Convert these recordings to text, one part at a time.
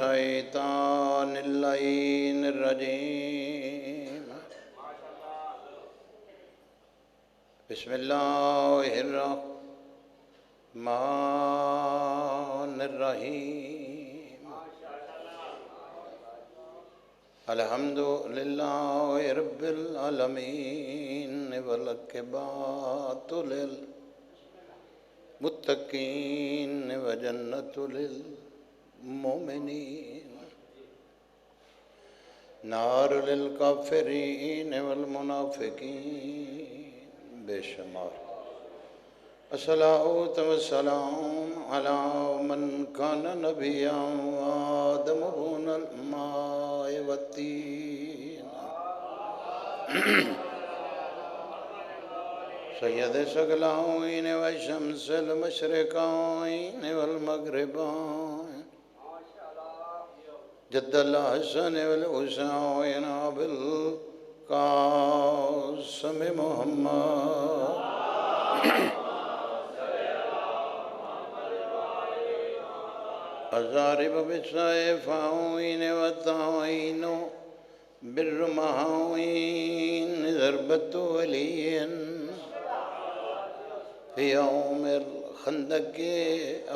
الشيطان اللعين الرجيم. بسم الله الرحمن الرحيم. الحمد لله رب العالمين والعاقبة للمتقين وجنة للمؤمنين نار للكافرين والمنافقين بے شمار. الصلاة والسلام على من كان نبيا وآدم بن الماء والطين سید ثقلین والشمس المشرقین والمغربین جد الحسن والحسین بالقاسم محمد الضارب بالسيفين والطاعين بالرمحين ضربة ولي في يوم الخندق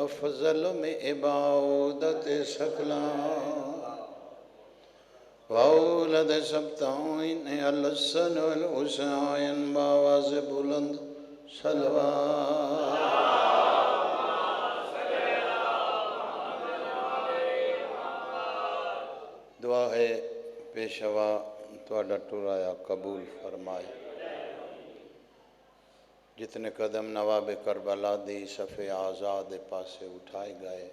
أفضل من عبادة ثقلان وأولد سبتين الحسن والحسين بآواز بلند صلوات. دعا ہے پیشوا تواڈا ٹرایا قبول فرمائے. جتنے قدم نواب کربلا دی صفِ آزاد پاسے اٹھائے گئے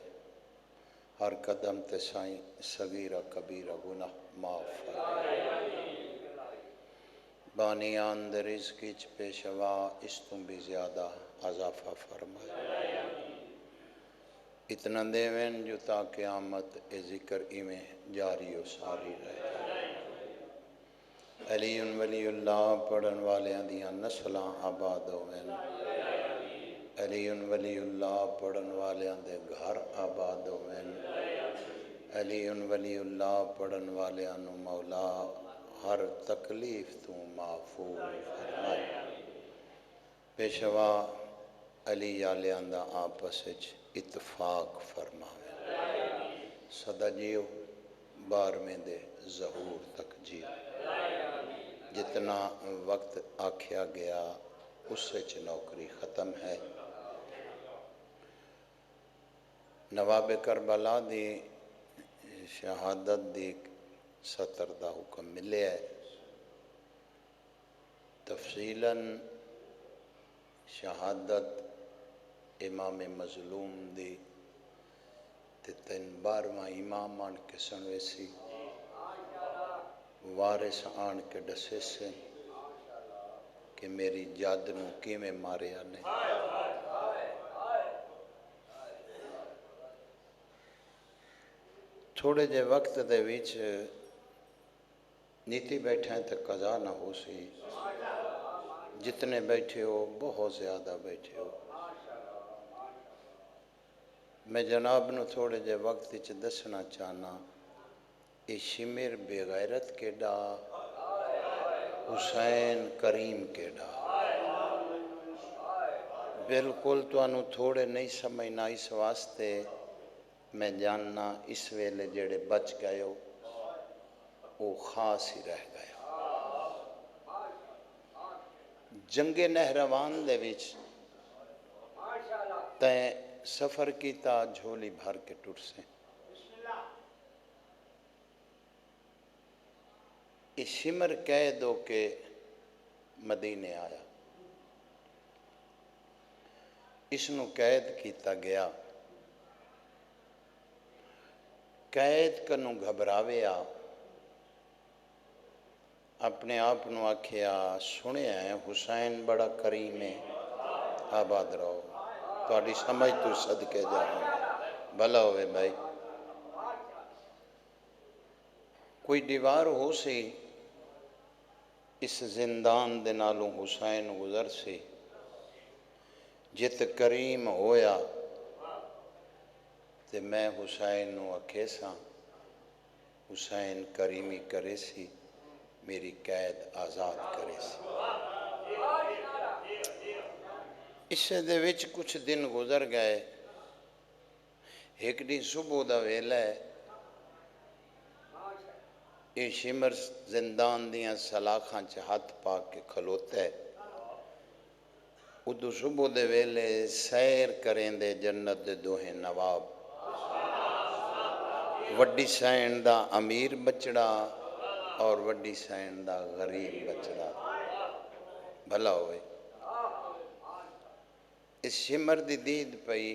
ہر قدم تے سائیں صغیرہ کبیرہ گناہ معاف فرمائے. بانیان دے رزق وچ پیشوا اس تو بھی زیادہ اضافہ فرمائے. اتنا دیوین جو تا قیامت اے ذکر ایمیں جاری و ساری رہے. علی ولی اللہ پڑھن والیاں دیاں نسلاں آباد ہوئن. علی ولی اللہ پڑھن والیاں دے گھر آباد ہوئن. علی ولی اللہ پڑھن والیاں نو مولا ہر تکلیف تو محفوظ فرمائے. پیشوا علی آلیاں دا آپس وچ اتفاق فرماوے. صدا جیو 12ویں دے ظہور تک جیو. جتنا وقت آکھیا گیا اس سے نوکری ختم ہے. نواب کربلا دی شہادت دی سطر دا حکم ملے ہے. تفصیلاً شہادت امام مظلوم دی تے 12واں امام آن کے سنوے سی وارث آن کے ڈسے سے کہ میری جد نو کیویں ماریا نے. تھوڑے جے وقت دے وچ نیتی بیٹھے ہیں تو قضا نہ ہو سی. جتنے بیٹھے ہو بہت زیادہ بیٹھے ہو. میں جناب نو تھوڑے جے وقت وچ دسنا چاہنا اے شمر بے غیرت کیڈا حسین کریم کیڈا. بالکل تو انو تھوڑے نہیں سمجھنا. اس واسطے میں جاننا اس ویلے جڑے بچ گئے ہو وہ خاص ہی رہ گئے. جنگ نہروان دے وچ تیں سفر کیتا جھولی بھر کے ٹر سے. اس شمر کہہ دو کہ مدینے آیا. اس نو قید کیتا گیا. قید کنو گھبراویا. اپنے آپ نو آکھیا سنے ہیں حسین بڑا کریم ہے آباد رہو. تھوڑی سمجھ تو صدقے جاؤں بھلا ہوئے بھائی. کوئی دیوار ہو سی اس زندان دے نالوں حسین گزر سی. جت کریم ہویا تے میں حسین نو اکھے ساں حسین کریمی کرے سی میری قید آزاد کرے سی۔ اس دے وچ کچھ دن گزر گئے، ایک دن صبح دا ویلا ہے، یہ شمر زندان دیاں سلاخاں چ ہاتھ پا کے کھلوتا ہے۔ ادو صبح دے ویلے سیر کریں دے جنت دے دوہیں نواب، وڈی سین دا امیر بچڑا اور وڈی سین دا غریب بچڑا، بھلا ہوئے۔ اس شمر دی دید پئی،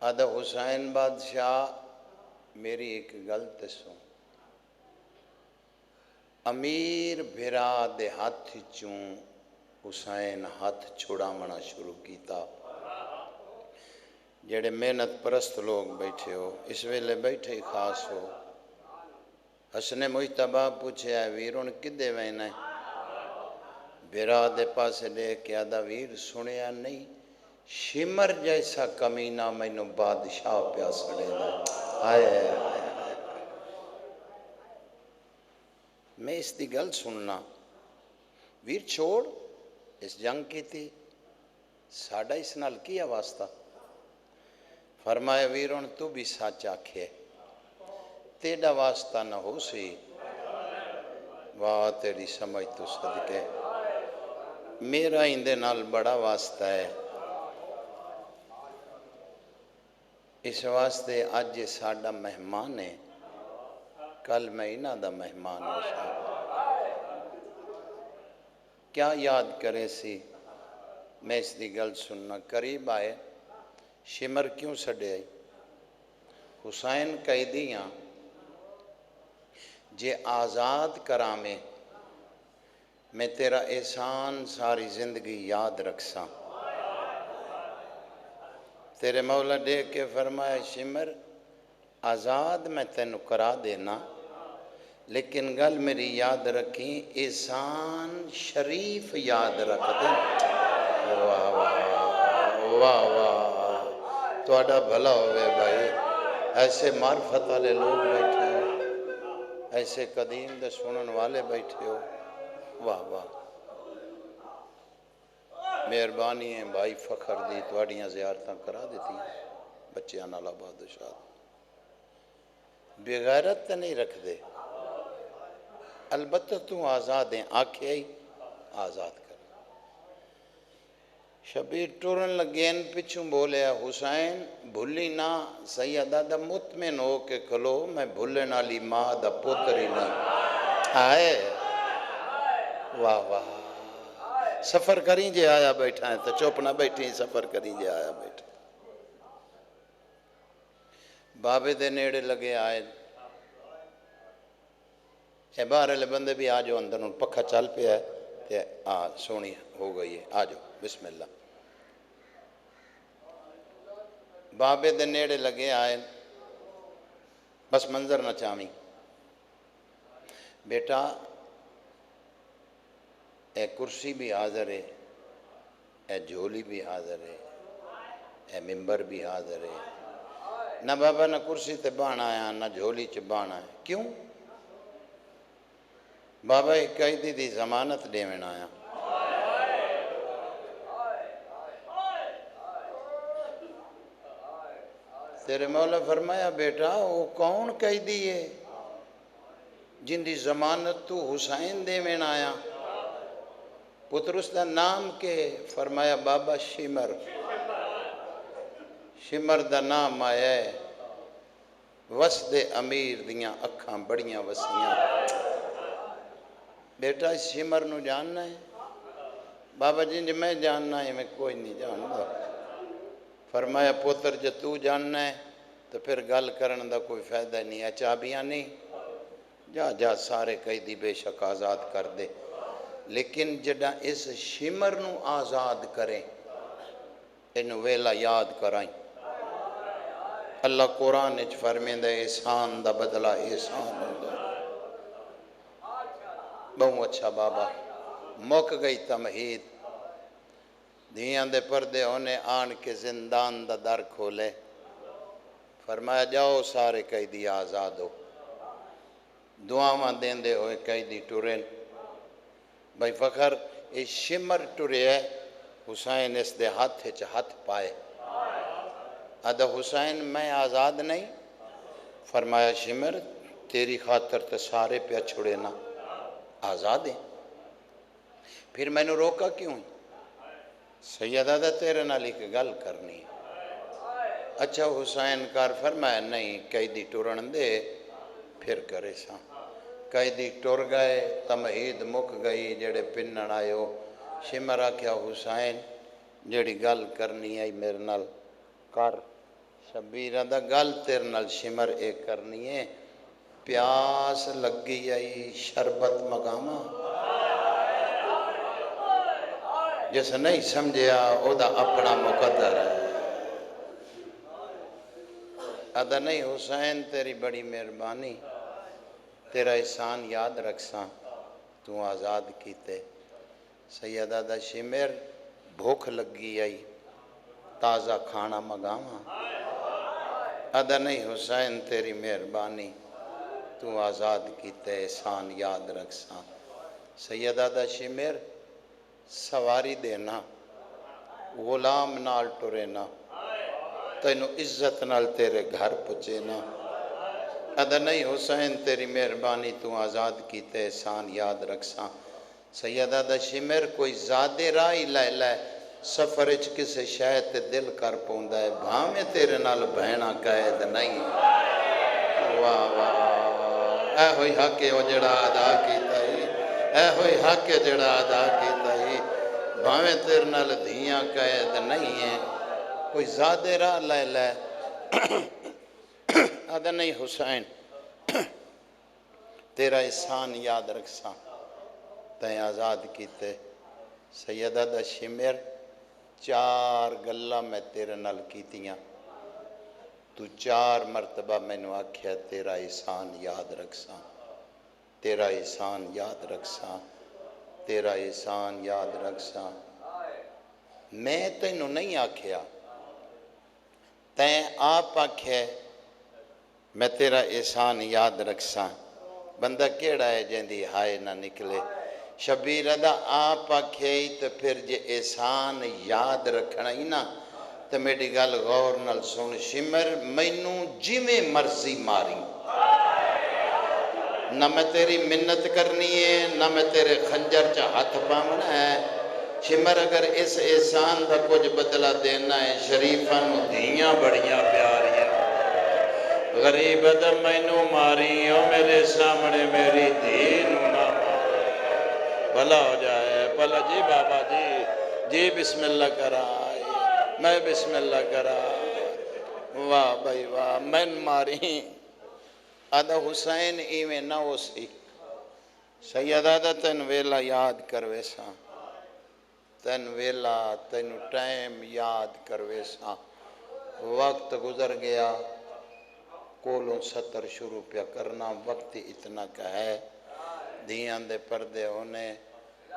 آدھا حسین بادشاہ میری ایک غلط سن، امیر بھرا دے ہاتھ چوں حسین ہاتھ چھوڑا منا شروع کیتا۔ جڑے محنت پرست لوگ بیٹھے ہو، اس ویلے بیٹھے ہی خاص ہو، حسن مجتبہ پوچھے ہے ویرون کدے وینا ہے؟ بھرا دے پاسے لے کے آدھا ویر سنیا نہیں، شمر جیسا کمینہ مینوں بادشاہ پیا سڑے دا۔ آئے میں اس دی گل سننا، ویر چھوڑ اس جنگ کی تھی، ساڑھا اس نال کیا واسطہ؟ فرمایا ویرون تو بھی سچ آکھے، تیڑا واسطہ نہ ہو سی، واہ تیری سمجھ تو صدقے، میرا اندے نال بڑا واسطہ ہے۔ اس واسطے آج ساڑھا مہمان ہے، کل میں انہاں دا مہمان ہوں۔ کیا یاد کرے سی؟ میں اس دی گل سننا، قریب آئے، شمر کیوں سڑے آئی؟ حسین قیدیاں جے آزاد کرامے، میں تیرا احسان ساری زندگی یاد رکھساں۔ تیرے مولا دے کے فرمایا شمر آزاد میں تینوں کرا دینا، لیکن گل میری یاد رکھیں، احسان شریف یاد رکھ دیں۔ واہ واہ واہ واہ، تہاڈا بھلا ہوئے بھائی، ایسے معرفت والے لوگ بیٹھے ہو، ایسے قدیم دے سنن والے بیٹھے ہو، واہ واہ، مہربانی ہے بھائی فخر دی تواڈیاں زیارتاں کرا دیتی بچیاں نال آباد و شاد، بغیرت تے نہیں رکھ دے، البتہ تو آزاد ہیں، آکھے ہی آزاد کر۔ شبیر ٹورن لگین پچھوں بولیا حسین بھولی نہ، سیدہ دا مطمئن ہو کے کھلو، میں بھولن والی ماں دا پتر ہی نہیں۔ آئے واہ واہ، سفر کریں جے آیا بیٹھا ہے تو چپ نہ بیٹھی، سفر کریں جے آیا بیٹھا۔ بابے دے نیڑے لگے آئے، اے باہر لے بندے بھی آجو اندر، پکھا چل پیا ہے، سونی ہو گئی ہے، آجو بسم اللہ۔ بابے دے نیڑے لگے آئے، بس منظر نہ چاہیں بیٹا، اے کرسی بھی حاضر ہے، اے جھولی بھی حاضر ہے، اے ممبر بھی حاضر ہے، نہ بابا نہ کرسی تے بان آیا نہ جھولی چ بان آیا، کیوں؟ بابا ایک قیدی دی ضمانت دیوین آیا۔ تیرے مولا فرمایا بیٹا وہ کون قیدی ہے جن دی ضمانت تو حسین دیوین آیا؟ پتر اس دا نام کے؟ فرمایا بابا شمر، شمر دا نام آیا ہے، وسد امیر دیاں اکھاں بڑیاں وسیاں۔ بیٹا اس شمر نو جاننا ہے؟ بابا جی میں جاننا ہے، میں کوئی نہیں جاننا۔ فرمایا پتر جو تو جاننا ہے تو پھر گل کرن دا کوئی فائدہ نہیں ہے، چابیاں نہیں، جا جا سارے قیدی بے شک آزاد کر دے، لیکن جڑا اس شمر نو آزاد کریں انہوں ویلا یاد کرائیں۔ اللہ قرآن اچھ فرمیندہ احسان دا بدلہ احسان ہوگا۔ بہت اچھا بابا، موک گئی تمہید، دھیاں دے پردے ہونے آن کے زندان دا در کھولے، فرمایا جاؤ سارے قیدی آزاد ہو. دعاواں دیندے ہوئے قیدی ٹرین. بھائی فخر یہ شمر ٹرے ہے. حسین اس دے ہاتھ پائے. آدھا حسین میں آزاد نہیں. فرمایا شمر تیری خاطر تے سارے پہ چھڑے نا آزاد ہیں. پھر میں نے روکا کیوں؟ سیدہ دا تیرے نال ایک گل کرنی. اچھا حسین کار. فرمایا نہیں قیدی ٹرن دے پھر کرے سا. قیدی ٹر گئے. تمہید مک گئی. جڑے پنن آئے ہو شمر آکھیا حسین جڑی گل کرنی آئی میرے نال کر. شبیرہ دا گل تیرے نال شمر ایک کرنی ہے. پیاس لگی آئی شربت مگاما. جس نہیں سمجھیا او دا اپنا مقدر ہے. ادا نہیں حسین تیری بڑی مہربانی. تیرا احسان یاد رکھساں تو آزاد کیتے. سیدہ دا شمر بھوک لگی آئی تازہ کھانا مگاواں. ادا نہیں حسین تیری مہربانی تو آزاد کیتے احسان یاد رکھساں. سیدہ دا شمر سواری دینا غلام نال ٹرینا تینوں عزت نال تیرے گھر پچینا. ادا نہیں حسین تیری مہربانی تو آزاد کیتے احسان یاد رکھساں. سیدہ دا شمر کوئی زیادہ راہی لے لے سفر اچ کسے شاید تے دل کر پوندا ہے. بھاویں تیرے نال بہنا قید نہیں. واہ واہ اے ہوئی حق او جڑا ادا کیتا ہی. اے ہوئی حق جڑا ادا کیتا ہی. بھاویں تیرے نال دھیاں قید نہیں ہیں کوئی زیادہ راہ لے لے. ادا نہیں حسین تیرا احسان یاد رکھساں تیں آزاد کیتے. سیدہ دا شمر 4 گلاں میں تیرے نال کیتیاں. تو 4 مرتبہ میں نے آکھیا تیرا احسان یاد رکھساں. تیرا احسان یاد رکھساں. تیرا احسان یاد رکھساں. میں تینوں نہیں آکھیا تیں آپ آکھے میں تیرا احسان یاد رکھساں. بندہ کیڑا ہے جیندی ہائے نہ نکلے. شبیر دا آپ آکھے ہی تو پھر جے احسان یاد رکھنا ہی نا تو میری گل غور نال سن. شمر مینوں جویں مرضی ماری نہ میں تیری منت کرنی ہے نہ میں تیرے خنجر چا ہاتھ پامنا ہے. شمر اگر اس احسان دا کچھ بدلہ دینا ہے شریفاں نو دھیاں بڑیاں پیاریاں غریب دا مینوں ماری او میرے سامنے میری دھی نو نہ ماری. بھلا ہو جائے بھلا. جی بابا جی جی بسم اللہ کرا میں بسم اللہ کرا. واہ بھائی واہ میں ماری. آدھا حسین ایویں نہ ہو سی. سیدہ دا تین ویلا یاد کروے ساں. تین ویلا تین ٹائم یاد کروے ساں. وقت گزر گیا کولوں 70 شروع پیا کرنا. وقت اتنا کا ہے دھیاں دے پردے ہونے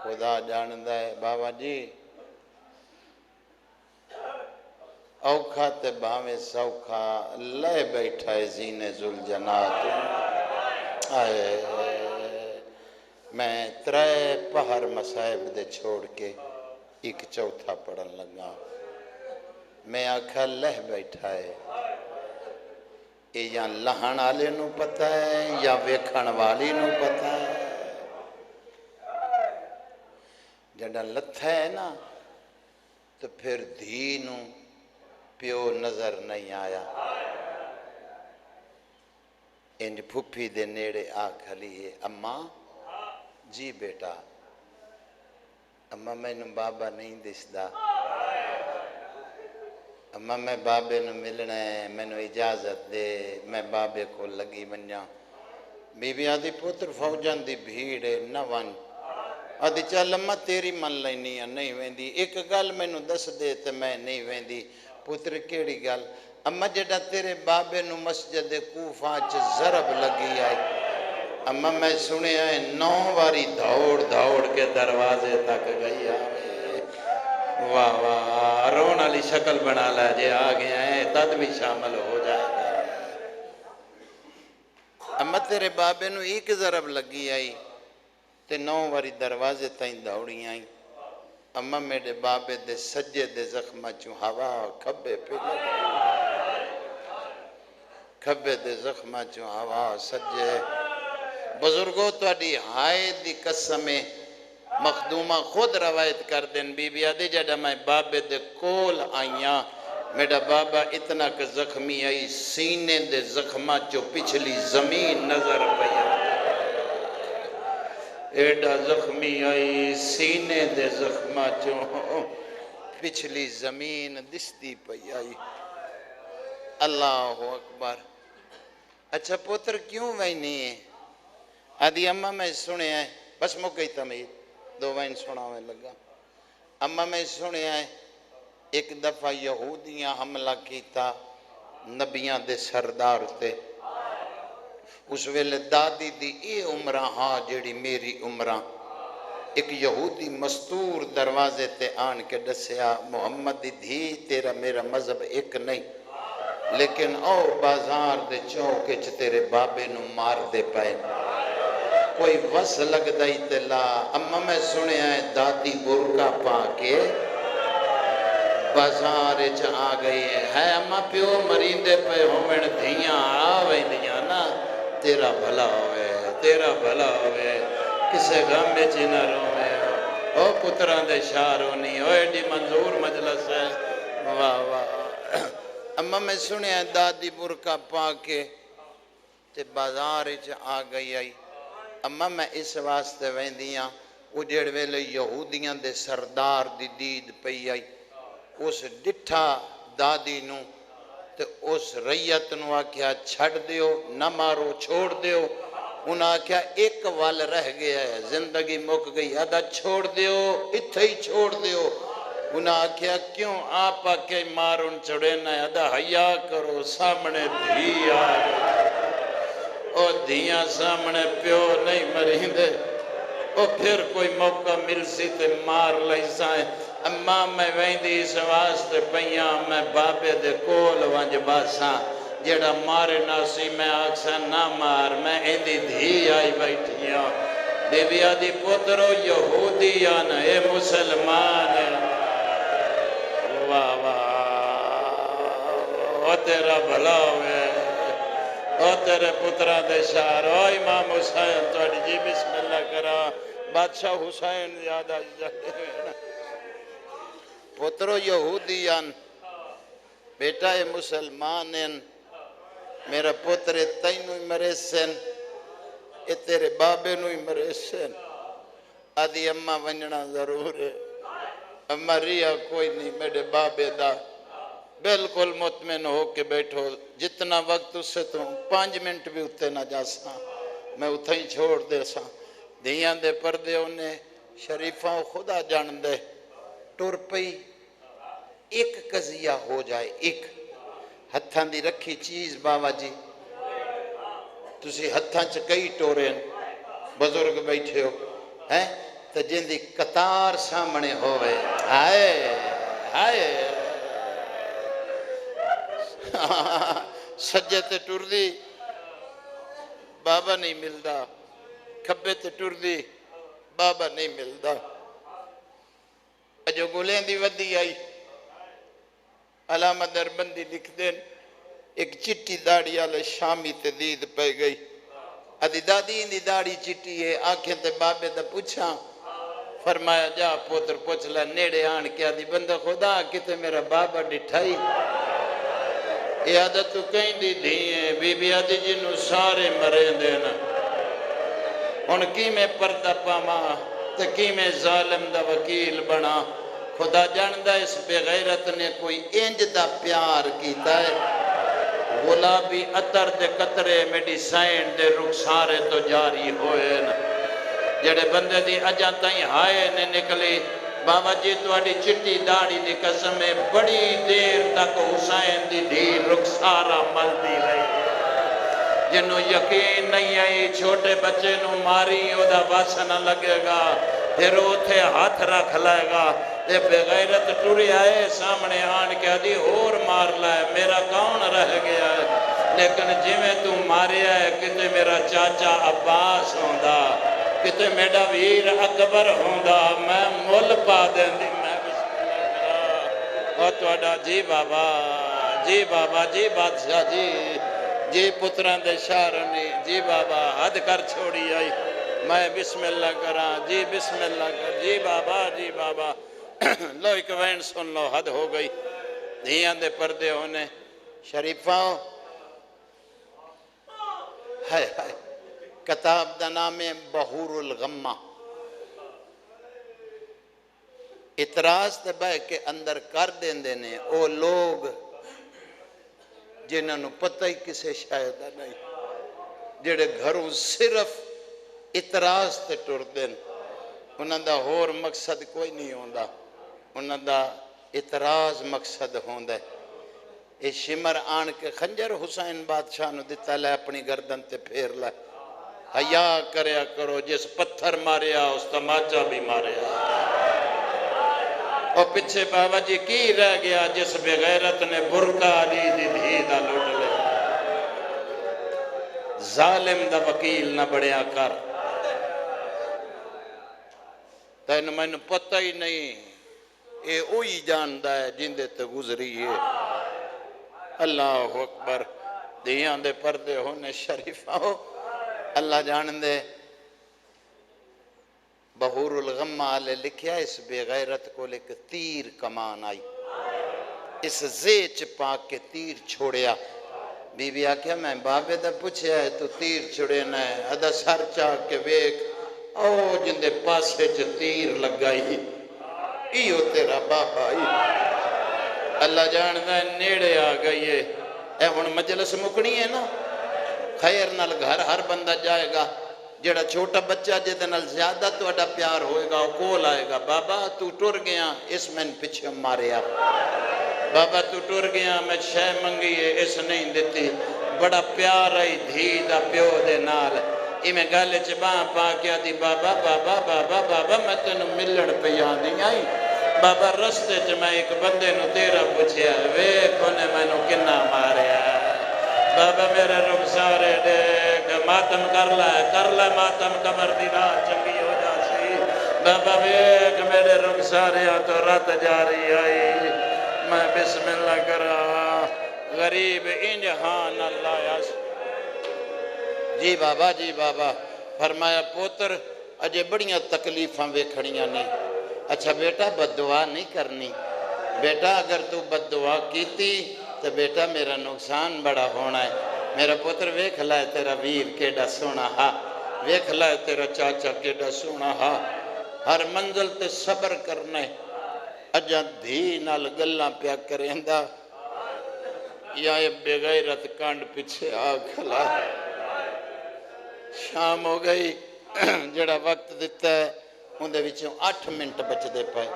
خدا جاندہ ہے. بابا جی اوکھا تے بھاویں سوکھا لے بیٹھا ہے زینے ذوالجنات. آئے میں 3 پہر مسائب دے چھوڑ کے ایک چوتھا پڑھن لگا. میں آکھا لہ بیٹھا ہے یہ یا لہن والے نو پتہ ہے یا ویکھن والی نو پتہ ہے. جڑا لتھا ہے نا تو پھر دھی نو پیو نظر نہیں آیا. انج پھپھی دے نیڑے آ کھلی ہے. اماں جی بیٹا. اماں میں نو بابا نہیں دسدا. اماں میں بابے نو ملنا ہے میں نو اجازت دے میں بابے کو لگی ونجاں. بی بی آدھی پتر فوجان دی بھیڑ ہے نہ ون. آدھی چل اماں تیری من لینی ہے نہیں ویندی. ایک گل میں نو دس دے تے میں نہیں ویندی. پتر کیڑی گل؟ اماں جڑا تیرے بابے نو مسجد کوفہ چ ضرب لگی آئی. اماں میں سنے آئے 9 واری دوڑ کے دروازے تک گئی آئے. واہ واہ رون علی شکل بنا لے جے آگے آئے تد بھی شامل ہو جائے. تیرے بابے نو ایک ضرب لگی آئی تے 9 واری دروازے تائیں دوڑی آئی اما میرے بابے دے سجے دے زخمہ چوں ہوا کھبے پہ لگی کھبے دے زخمہ چوں ہوا سجے بزرگوں تو اڈی ہائے دی قسمیں مخدومہ خود روایت کر دیں بی بی آدھے جڑا میں بابے دے کول آئیاں میرا بابا اتنا کہ زخمی آئی سینے دے زخمہ جو پچھلی زمین نظر پیا ایڈا زخمی آئی سینے دے زخمہ جو پچھلی زمین دستی پئی آئی اللہ اکبر اچھا پوتر کیوں وینی ہے آدھی اممہ میں سنے ہیں بس مکئی تمید 2 وین سناویں لگا اممہ میں سنے ہیں ایک دفعہ یہودیاں حملہ کیتا نبیاں دے سردار تے اس ویلے دادی دی اے عمرہ ہاں جیڑی میری عمرہ ایک یہودی مستور دروازے تے آن کے ڈسیا محمد دی دھی تیرا میرا مذہب ایک نہیں لیکن او بازار دے چوکے چھ تیرے بابے نو مار دے پائے کوئی وس لگ دائی تلا اما میں سنے آئے دادی برکا پا کے بازار چھ آ گئی ہے اما پیو مریندے پہ ہومن دھیاں آویں دیاں نا تیرا بھلا ہوئے کسے غم میں چینا روئے او پتران دے شارونی او ایڈی منظور مجلس ہے واہ واہ اما میں سنے ہیں دادی برکا پا کے تے بازار چھ آ گئی آئی اما میں اس واسطے ویندیاں اجڑ ویلے یہودیاں دے سردار دی دید پئی آئی اس ڈٹھا دادی نو تے اس ریت نو آکھیا چھڑ دیو نہ مارو چھوڑ دیو انہاں آکھیا ایک وال رہ گیا ہے زندگی مک گئی آدھا چھوڑ دیو اتھے ہی چھوڑ دیو انہاں آکھیا کیوں آپا کے مارن چڑھینا ہے آدھا حیا کرو سامنے دھی آگئے او دھیاں سامنے پیو نہیں مرین دے او پھر کوئی موقع مل سی تے مار لئی سائیں اماں میں ویندی اس واسطے پیاں میں بابے دے کول ونج باساں جیڑا مارے ناسی میں آکسا نہ مار میں ایندی دھی آئی بیٹھیاں بی بی آدھی پترو یہودیان اے مسلمان واہ واہ او تیرا بھلا ہوئے او تیرے پترہ دے شہر او امام حسین تو جی بسم اللہ کرا بادشاہ حسین زیادہ جائے پترو یہودیان بیٹا اے مسلمانین میرا پتر تینو ہی مرے سن اے تیرے بابے نو ہی مرے سن آدھی اممہ ونجنا ضرور ہے اممہ ریا کوئی نہیں میرے بابے دا بلکل مطمئن ہو کے بیٹھو جتنا وقت اس سے تم 5 منٹ بھی اتے نہ جا سا میں اتھا ہی چھوڑ دے سا دھیاں دے پردے انہیں شریفاں خدا جان دے ٹور پئی ایک قضیہ ہو جائے ایک ہتھاں دی رکھی چیز بابا جی تسی ہتھاں چ کئی ٹورین بزرگ بیٹھے ہو ہیں تو جن دی قطار سامنے ہوئے ہائے ہائے سجے تے ٹر دی بابا نہیں ملدا کھبے تے ٹر دی بابا نہیں ملدا جو گلیں دی ودی آئی علامہ دربندی لکھ دیں ایک چٹی داڑی آلے شامی تے دید پہ گئی ادھی دادی اندی داڑی چٹی ہے آنکھیں تے بابے دا پوچھا فرمایا جا پوتر پوچھلا نیڑے آن کیا دی بندہ خدا کتے میرا بابا ڈٹھائی یہ عادت تو کہیں دی دھیئے بی بی آدھی جنہوں سارے مرے دینا ان کی میں پردہ پاما تے کی میں ظالم دا وکیل بنا خدا جاندہ اس بغیرت نے کوئی انج دا پیار کیتا ہے غلابی عطر دے قطرے میڈیسائن دے رخسارے تو جاری ہوئے نا جڑے بندے دی اجاں تائیں ہائے نے نکلی بابا جی تواڈی چٹی داڑی دی قسم میں بڑی دیر تک حسین دی دھی رخسارا ملدی رہی جنہوں یقین نہیں آئی چھوٹے بچے نو ماری او دا بس نہ لگے گا پھر اوتھے ہاتھ رکھ لائے گا تے بغیرت ٹوری آئے سامنے آن کے دی اور مار لائے میرا کون رہ گیا ہے لیکن جویں تو ماریا ہے کتے میرا چاچا عباس ہوندا کتے میرا ویر اکبر ہوندا میں مل پا دیندی میں بسم اللہ کرا اور تواڈا جی بابا جی بادشاہ جی پتران دے شارنی جی بابا حد کر چھوڑی آئی میں بسم اللہ کرا جی بسم اللہ کر جی بابا لو ایک وین سن لو حد ہو گئی دھیاں دے پردے ہونے شریفاں ہائے کتاب دا نام ہے بحور الغمہ اعتراض تے بہ کے اندر کر دیندے نے او لوگ جنہاں نو پتہ ہی کسے شاید نہیں جڑے گھروں صرف اعتراض تے ٹر دین انہاں دا ہور مقصد کوئی نہیں ہوندا انہاں دا اعتراض مقصد ہوندا ہے اے شمر آن کے خنجر حسین بادشاہ نو دیتا لے اپنی گردن تے پھیر لے حیا کریا کرو جس پتھر ماریا اس تماچا بھی ماریا اور پچھے بابا جی کی رہ گیا جس بغیرت نے برکا علی دی دھی دا لوٹ لے ظالم دا وکیل نہ بڑیا کر تین میں پتہ ہی نہیں اے اوہی جاندہ ہے جندے تے گزری ہے اللہ اکبر دیان دے پردے ہونے شریفہ ہو اللہ جاندے بحور الغمہ آلے لکھیا اس بے غیرت کو لکھ تیر کمان آئی اس زیچ پاک کے تیر چھوڑیا بی بی آکھیا میں بابے دا پوچھیا ہے تو تیر چھوڑے نہ ہے ادھا سر چاہ کے بیک او جندے پاسے چھ تیر لگائی ایو تیرا بابا اللہ جاندہ نیڑے آ گئی ہے اے ہن مجلس مکنی ہے نا خیر نال گھر ہر بندہ جائے گا جڑا چھوٹا بچہ جدے نال زیادہ تو اڈا پیار ہوئے گا وہ کول آئے گا بابا تو ٹر گیا اس میں پچھے ماریا بابا تو ٹر گیا میں شے منگی ہے اس نہیں دیتی بڑا پیار آئی دھی دا پیو دے نال میں گالے چباں پا کیا دی بابا بابا بابا بابا میں تینو ملن پیان نہیں آئی بابا رستے چ میں ایک بندے نو تیرا پوچھیا وے کونے میں نو کنا ماریا بابا میرے رخسارے دیکھ ماتم کر لے ماتم کمر دی راہ چنگی ہو جاسی بابا بیک میرے رخسارے تو رات جاری آئی میں بسم اللہ کرا غریب انجہان اللہ یاس جی بابا فرمایا پوتر اجے بڑیاں تکلیفاں ویکھڑیاں نہیں اچھا بیٹا بد دعا نہیں کرنی بیٹا اگر تو بد دعا کیتی تو بیٹا میرا نقصان بڑا ہونا ہے میرا پتر ویکھ لائے تیرا ویر کیڑا سونا ہا ویکھ لائے تیرا چاچا کیڑا سونا ہا ہر منزل تے صبر کرنے اجا دھی نال گلاں پیا کریندا یا یہ بغیرت کانڈ پیچھے آ کھلا شام ہو گئی جڑا وقت دیتا ہے اندھے وچوں 8 منٹ بچ دے پائے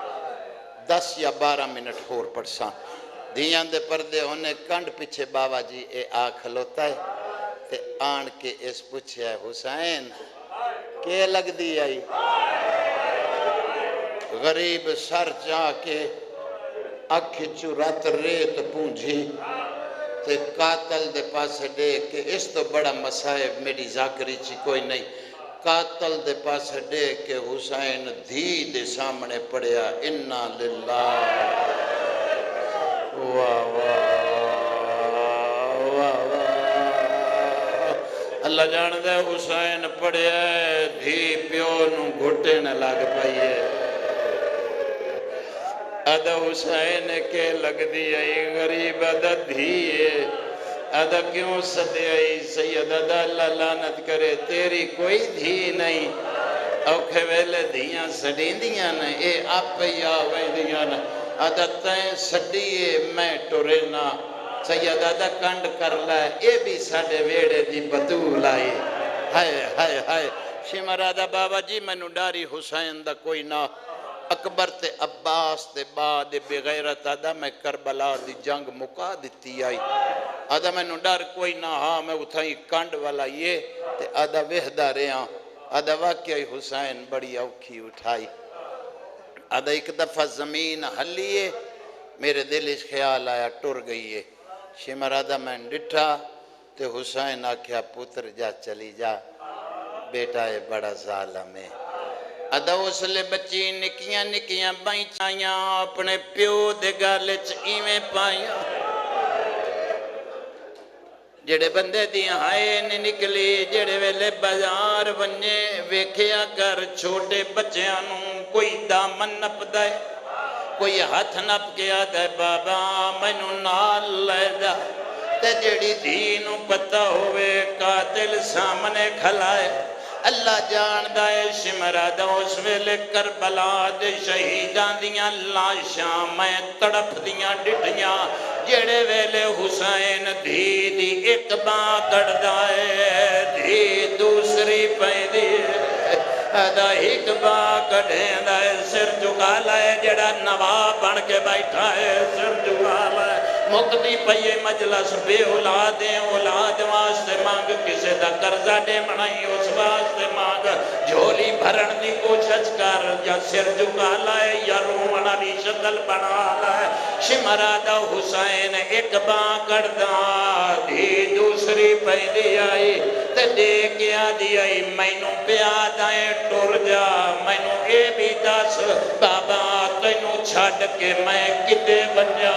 10 یا 12 منٹ ہور پڑساں دیاں دے پردے ہونے کنڈ پیچھے بابا جی اے آ کھلوتا ہے تے آن کے اس پوچھے ہے حسین کہ لگ دی آئی غریب سر جا کے اکھ چورات ریت پونجھی تے قاتل دے پاسے دے کہ اس تو بڑا مسائب میری ذاکری چی کوئی نہیں قاتل دے پاسے دے کہ حسین دھی دے سامنے پڑیا انا للہ واہ اللہ جان دے حسین پڑیا دھی پیو نو گھٹے نہ لگ پائیے ادا حسین کے لگ دی آئی غریب ادا دھیئے ادا کیوں صدی آئی سید ادا اللہ لعنت کرے تیری کوئی دھی نہیں اوکھے ویلے دھیاں سڑین دیاں نا اے آپ یا وے دیاں نا ادا تائیں سڑیے میں ٹورینا سید ادا کنڈ کر لائے اے بھی ساڑے ویڑے دی بدول آئی ہائے شمر ادا بابا جی میں نو ڈاری حسین دا کوئی نہ اکبر تے عباس تے بعد بغیرت آدھا میں کربلا دی جنگ مکا دیتی آئی آدھا میں نو ڈر کوئی نہ ہاں میں اتھائی کانڈ والا یہ تے آدھا وحدہ رہاں آدھا واقعی حسین بڑی اوکھی اٹھائی آدھا ایک دفعہ زمین ہلیے میرے دل اس خیال آیا ٹر گئی ہے شمر آدھا میں ڈٹھا تے حسین آکھیا پتر جا چلی جا، بیٹا ہے بڑا ظالم ہے۔ ادا اس لئے بچی نکیاں نکیاں بائیں چائیاں اپنے پیو دے گالچ ایویں پائیاں، جڑے بندے دی ہائے نہیں نکلی، جڑے ویلے بازار ونجے ویکھیا کر چھوٹے بچیانوں کوئی دامن نپ دائے، کوئی ہاتھ نپ کے آدھے بابا مینوں نال لے جا، تے جڑی دینوں پتہ ہوئے قاتل سامنے کھلائے۔ اللہ جان دائے شمرادہ اس ویلے کربلا دے شہیدان دیاں لاشاں میں تڑپ دیاں ڈٹیاں، جڑے ویلے حسین دھی دی ایک باں کڑ دائے، دھی دوسری پہ دی ادا ایک باں کڑھیں دائے، سر جھکا لائے جڑا نواب بن کے بیٹھا ہے، سر جھکا لائے مقدی پہیے مجلس بے اولادیں اولاد واسطے مانگ، کسے دا قرضہ دے منائی اس واسطے مانگ، جھولی بھرن دی کوشش کر، یا سر جھکا لائے یا رومن علی شکل بنا لائے۔ شمرادہ حسین ایک باں کردہ دی دوسری پہلی آئی، تے دے کیا دی آئی مینوں پیادائیں ٹور جا، مینوں اے بھی دس بابا تینوں چھاڑ کے میں کتے بنیا،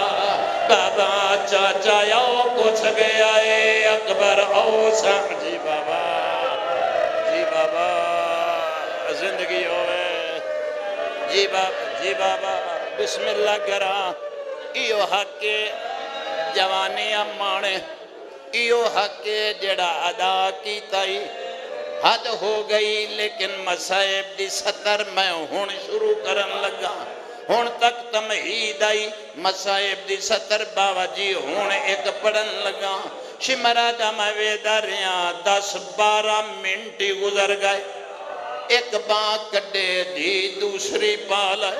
بابا چاچا یاو کچھ گیا اے اکبر اوسان، جی بابا جی بابا زندگی ہوئے، جی بابا بسم اللہ کرا، ایو حق کے جوانی امانے، ایو حق کے جڑا ادا کی تائی، حد ہو گئی لیکن مسائب دی سطر میں ہون شروع کرن لگا، ہون تک تمہید آئی، مسائب دی سطر باوا جی ہون ایک پڑھن لگا، شمرادہ میں ویداریاں 10-12 منٹی گزر گئے، ایک باں کڈے دی دوسری پال ہے،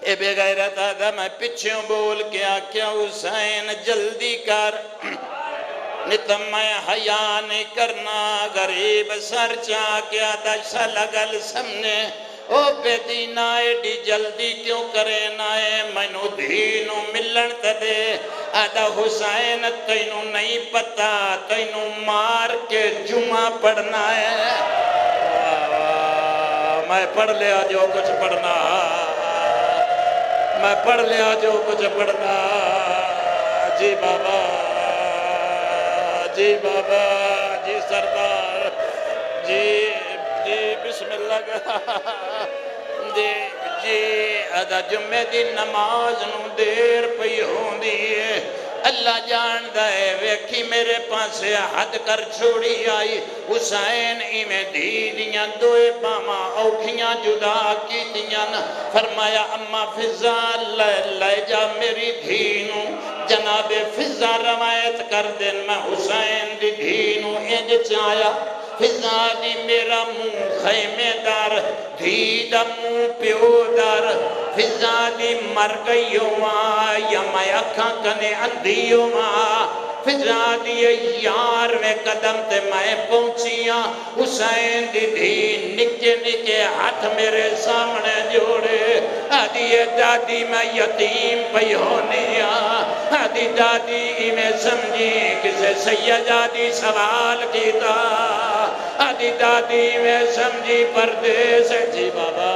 اے بے غیرت آدھا میں پچھوں بول کیا کیا حسین جلدی کر، نتم میں حیاء نہیں کرنا، غریب سر چاہ کیا دشا لگل سمنے، او بے دینا ایڈی جلدی کیوں کرے نائے، مینوں دینوں ملن تدے، آدھا حسین تینوں نہیں پتا، تینوں مار کے جمعہ پڑھنا ہے، میں پڑھ لیا جو کچھ پڑھنا، میں پڑھ لیا جو کچھ پڑھنا، جی بابا جی بابا جی سردار جی بسم اللہ جی ادا جمعہ دی نماز نو دیر پئی ہوں دیئے، اللہ جان دائے ویکھی میرے پاسے حد کر چھوڑی آئی، حسین ایمیں دی دیاں دوئے باما اوکھیاں جدا کی دیاں، فرمایا اممہ فضا لے جا میری دھینوں، جناب فضا روایت کر دن میں حسین دی دھینوں انج چایا، فضا دی میرا منہ خیمے دار، دھی دا منہ پیو دار، فضا دی مر گئیوں ماں یا میں اکھاں کنے اندھیوں ماں، فضا دی یار میں قدم تے میں پہنچیاں، حسین دی دھی نکے نکے ہاتھ میرے سامنے جوڑے، آدھی دادی میں یتیم پئی ہونیا، آدھی دادی میں سمجھی کسے سیدادی سوال کیتا، آدھی دادی میں سمجھی پردیس، جی بابا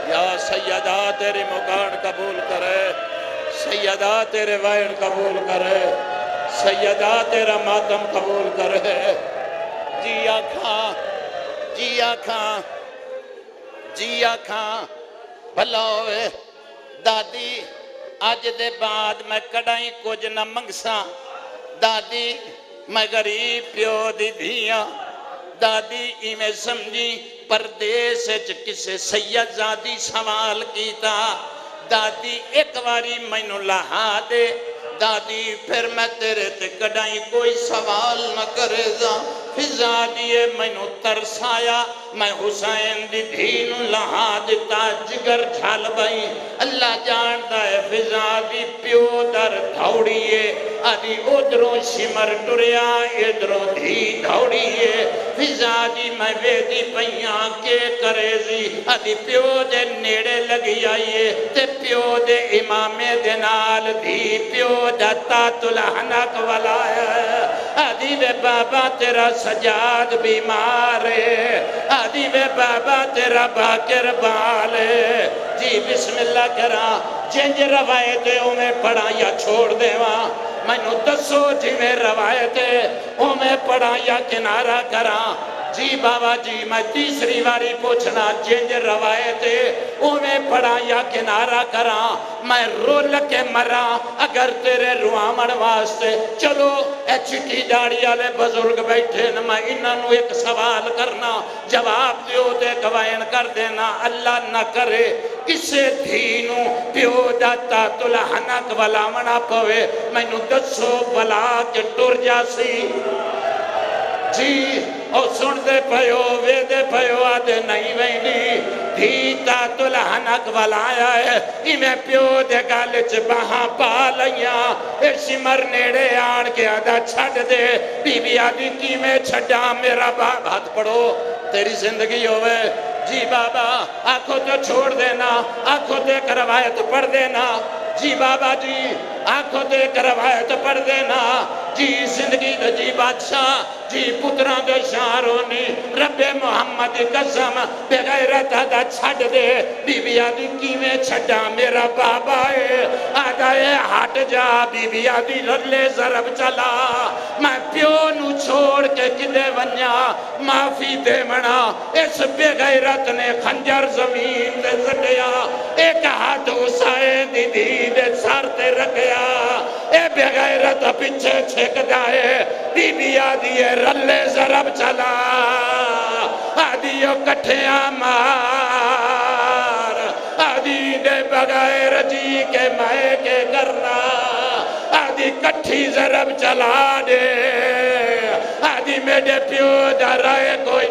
یا سیدہ تیری مکان قبول کرے، سیدہ تیرے وائن قبول کرے، سیدہ تیرا ماتم قبول کرے، جی آکھاں جی آکھاں جی آکھاں بھلا ہوئے دادی آج دے بعد میں کڑائیں کچھ نہ منگساں، دادی میں غریب پیو دی دھیاں، دادی ایمیں سمجھی پردیس کسے سید زادی سوال کیتا، دادی ایک واری مینوں لہا دے، دادی پھر میں تیرے تے کڑائیں کوئی سوال نہ کرے گا، فضا دیئے مینوں ترسایا، میں حسین دی دھینوں لہا دیتا، جگر جھال بائی، اللہ جانتا ہے فضا دی پیو در دھوڑیے، آدھی ادھروں شمر ٹریا ادھروں دھی دھوڑیے، فضا دی میں ویدی پہیاں کے کرے زی، آدھی پیو دے نیڑے لگی آئیے، تے پیو دے امامے دے نال دھی پیو دا تاتل حنک والا ہے، آدھی وے بابا تیرا سجاد بیمار ہے، آدھی وے بابا تیرا باکر بال ہے، جی بسم اللہ کرا جنج روایت میں پڑھا یا چھوڑ دے وہاں میں نو دسو جی میں روایت میں پڑھا یا کنارہ کرا جی بابا جی میں تیسری واری پوچھنا جنج روایت میں پڑھا یا کنارہ کرا میں رول کے مرا اگر تیرے روامن واسطے چلو اے چٹی داڑی والے بزرگ بیٹھے نا میں انہوں ایک سوال کرنا جواب دیو دے گوائن کر دینا اللہ نہ کرے کسے دھینوں پیو داتا تلہنک والا منا پوے میں نو دسو بلا کے ٹور جاسی جی او سن دے پہو وے دے پہو آدھے نہیں وینی دھیتا تلہنک والایا ہے میں پیو دے گالچ بہاں پا لیاں ایسی مر نیڑے آن کے آدھا چھڑ دے بی بی آدھی کی میں چھڑا میرا باپ ہاتھ پڑھو تیری زندگی ہوئے جی بابا آنکھوں تو چھوڑ دینا آنکھوں دیکھ روایت پڑھ دینا جی بابا جی آنکھوں دیکھ روایت پڑھ دینا جی زندگی دے جی بادشاہ جی پتران دے شارونی رب محمد قسم بے غیرت آدھا چھڑ دے بی بی آدھی کی میں چھڑا میرا بابا ہے آدھا ہے ہٹ جا بی بی آدھی رلے ضرب چلا میں پیو نو چھوڑ کے کدے ونیا معافی دے منا اس بے غیرت نے خنجر زمین دے زٹیا ایک ہاتھ اسائے دی دی دے سار تے رکھیا اے بے غیرت پچھے چھک جائے بی بی آدھی رلے ضرب چلا آدھیو کٹھیاں مار آدھی دے بغیر جی کے مائے کے کرنا آدھی کٹھی ضرب چلا دے آدھی میڈے پیو دارائے کوئی